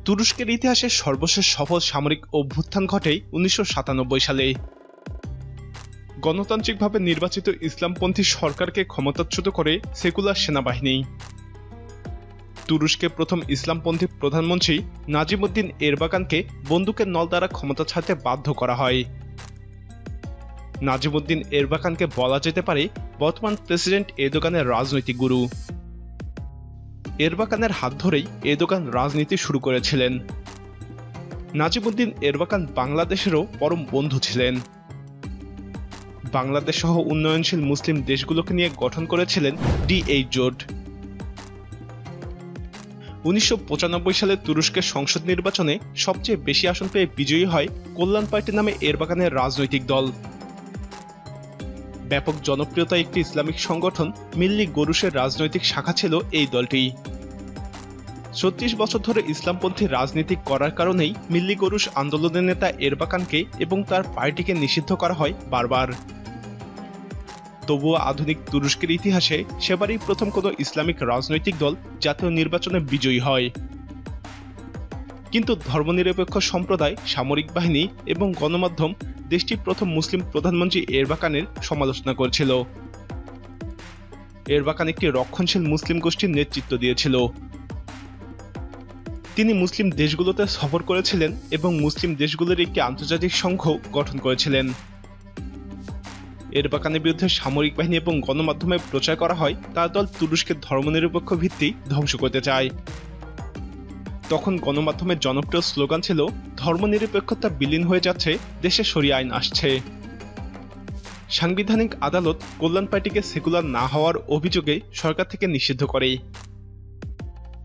তুরস্কের ইতিহাসে সর্বশেষ সফল সামরিক অভ্যুত্থান ঘটে 1997 সালে। গণতান্ত্রিকভাবে নির্বাচিত ইসলামপন্থী সরকারকে ক্ষমতাচ্যুত করে সেকুলার সেনাবাহিনী। তুরস্কের প্রথম ইসলামপন্থী প্রধানমন্ত্রী নাজিমুদ্দিন এরবাকানকে বন্দুকের নল দ্বারা ক্ষমতা ছাড়তে বাধ্য করা হয়। নাজিমুদ্দিন এরবাকানকে বলা যেতে পারে বর্তমান প্রেসিডেন্ট এরদোগানের রাজনৈতিক গুরু। এরবাকানের হাত ধরেই এরদোগান রাজনীতি শুরু করেছিলেন। নাজিমুদ্দিন এরবাকান বাংলাদেশেরও পরম বন্ধু ছিলেন। বাংলাদেশ সহ উন্নয়নশীল মুসলিম দেশগুলোকে নিয়ে গঠন করেছিলেন D8 জোট। 1995 সালে তুরস্কের সংসদ নির্বাচনে সবচেয়ে বেশি আসন পেয়ে বিজয়ী হয় কল্যাণ পার্টি নামে এরবাকানের রাজনৈতিক দল। ব্যাপক জনপ্রিয়তা একটি ইসলামিক সংগঠন মিল্লি গরুশের রাজনৈতিক শাখা ছিল এই দলটি। 36 বছর ধরে ইসলামপন্থী রাজনীতি করার কারণেই মিল্লি গরুশ আন্দোলনের নেতা এরবাকানকে এবং তার পার্টিকে নিষিদ্ধ করা হয় বারবার। তবুও আধুনিক তুরস্কের ইতিহাসে সেবারই প্রথম কোনো ইসলামিক রাজনৈতিক দল জাতীয় নির্বাচনে বিজয়ী হয়। কিন্তু ধর্মনিরপেক্ষ সম্প্রদায়, সামরিক বাহিনী এবং গণমাধ্যম দেশটির প্রথম মুসলিম প্রধানমন্ত্রী এরবাকানের সমালোচনা করেছিল। এরবাকান একটি রক্ষণশীল মুসলিম গোষ্ঠীর নেতৃত্ব দিয়েছিল। তিনি মুসলিম দেশগুলোতে সফর করেছিলেন এবং মুসলিম দেশগুলোর একটি আন্তর্জাতিক সংঘ গঠন করেছিলেন। এরবাকানের বিরুদ্ধে সামরিক বাহিনী এবং গণমাধ্যমে প্রচার করা হয় তার দল তুরস্কের ধর্মনিরপেক্ষ ভিত্তি ধ্বংস করতে চায়। তখন গণমাধ্যমের জনপ্রিয় স্লোগান ছিল, ধর্মনিরপেক্ষতা বিলীন হয়ে যাচ্ছে, দেশে শরিয়া আইন আসছে। সাংবিধানিক আদালত কল্যাণ পার্টিকে সেকুলার না হওয়ার অভিযোগে সরকার থেকে নিষিদ্ধ করে।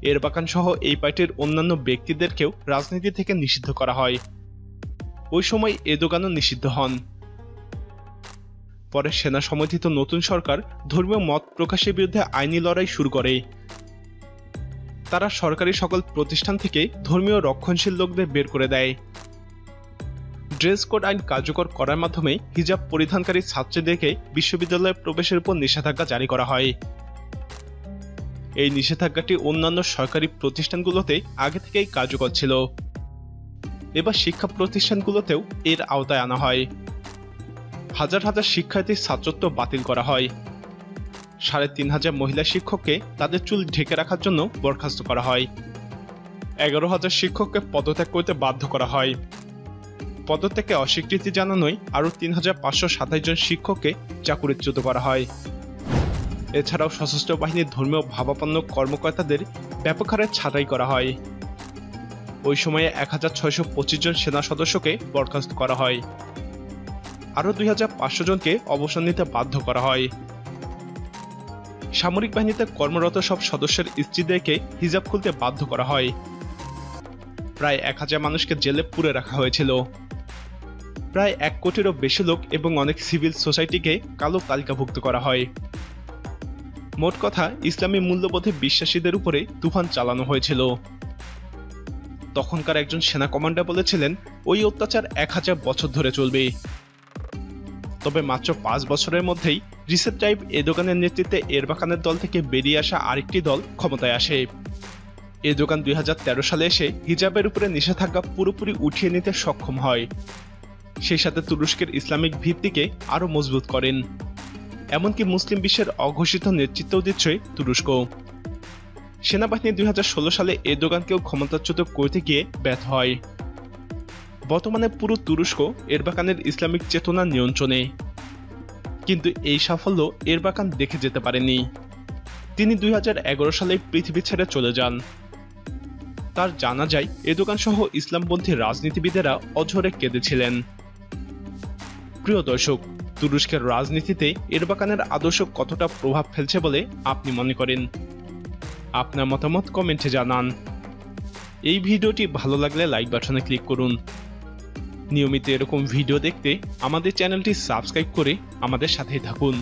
এরবাকান সহ এই পার্টির অন্যান্য ব্যক্তিদেরকেও রাজনীতি থেকে নিষিদ্ধ করা হয়। ওই সময় এরদোগানও নিষিদ্ধ হন। পরে সেনা সমর্থিত নতুন সরকার ধর্মীয় মত প্রকাশের বিরুদ্ধে আইনি লড়াই শুরু করে। তারা সরকারি সকল প্রতিষ্ঠান থেকে ধর্মীয় রক্ষণশীল লোকদের বের করে দেয়। ড্রেস কোড আইন কার্যকর করার মাধ্যমে হিজাব পরিধানকারী ছাত্রীদেরকে বিশ্ববিদ্যালয়ে প্রবেশের উপর নিষেধাজ্ঞা জারি করা হয়। এই নিষেধাজ্ঞাটি অন্যান্য সরকারি প্রতিষ্ঠানগুলোতে আগে থেকেই কার্যকর ছিল। এবার শিক্ষা প্রতিষ্ঠানগুলোতেও এর আওতায় আনা হয়। হাজার হাজার শিক্ষার্থীর ছাত্রত্ব বাতিল করা হয়। 3500 মহিলা শিক্ষককে তাদের চুল ঢেকে রাখার জন্য বরখাস্ত করা হয়। 11,000 শিক্ষককে পদত্যাগ করতে বাধ্য করা হয়। পদত্যাগকে অস্বীকৃতি জানানোয় আরও 3,527 জন শিক্ষককে চাকুরিচ্যুত করা হয়। এছাড়াও সশস্ত্র বাহিনীর ধর্মীয় ভাবাপন্ন কর্মকর্তাদের ব্যাপক হারে ছাঁটাই করা হয়। ওই সময়ে 1,625 জন সেনা সদস্যকে বরখাস্ত করা হয়। আরও 2,500 জনকে অবসর নিতে বাধ্য করা হয়। সামরিক বাহিনীতে কর্মরত সব সদস্যের স্ত্রীদেরকে হিজাব খুলতে বাধ্য করা হয়। প্রায় 1,000 মানুষকে জেলে পুরে রাখা হয়েছিল। প্রায় 1 কোটিরও বেশি লোক এবং অনেক সিভিল সোসাইটিকে কালো তালিকাভুক্ত করা হয়। মোট কথা, ইসলামী মূল্যবোধে বিশ্বাসীদের উপরে তুফান চালানো হয়েছিল। তখনকার একজন সেনা কমান্ডার বলেছিলেন, ওই অত্যাচার 1000 বছর ধরে চলবে। তবে মাত্র 5 বছরের মধ্যেই রিসেপ তাইপ এরদোগানের নেতৃত্বে এরবাকানের দল থেকে বেরিয়ে আসা আরেকটি দল ক্ষমতায় আসে। এরদোগান 2013 সালে এসে হিজাবের উপরে নিষেধাজ্ঞা পুরোপুরি উঠিয়ে নিতে সক্ষম হয়। সেই সাথে তুরস্কের ইসলামিক ভিত্তিকে আরও মজবুত করেন। এমনকি মুসলিম বিশ্বের অঘোষিত নেতৃত্বও দিচ্ছে তুরস্ক। সেনাবাহিনী 2016 সালে এরদোগানকেও ক্ষমতাচ্যুত করতে গিয়ে ব্যর্থ হয়। বর্তমানে পুরো তুরস্ক এরবাকানের ইসলামিক চেতনার নিয়ন্ত্রণে। কিন্তু এই সাফল্য এরবাকান দেখে যেতে পারেননি। তিনি 2011 সালে পৃথিবী ছেড়ে চলে যান। তার জানাজায় এরদোগান সহ ইসলামপন্থী রাজনীতিবিদেরা অঝরে কেঁদেছিলেন। প্রিয় দর্শক, তুরস্কের রাজনীতিতে এরবাকানের আদর্শ কতটা প্রভাব ফেলছে বলে আপনি মনে করেন? আপনার মতামত কমেন্টে জানান। এই ভিডিওটি ভালো লাগলে লাইক বাটনে ক্লিক করুন। নিয়মিত এরকম ভিডিও দেখতে আমাদের চ্যানেলটি সাবস্ক্রাইব করে আমাদের সাথেই থাকুন।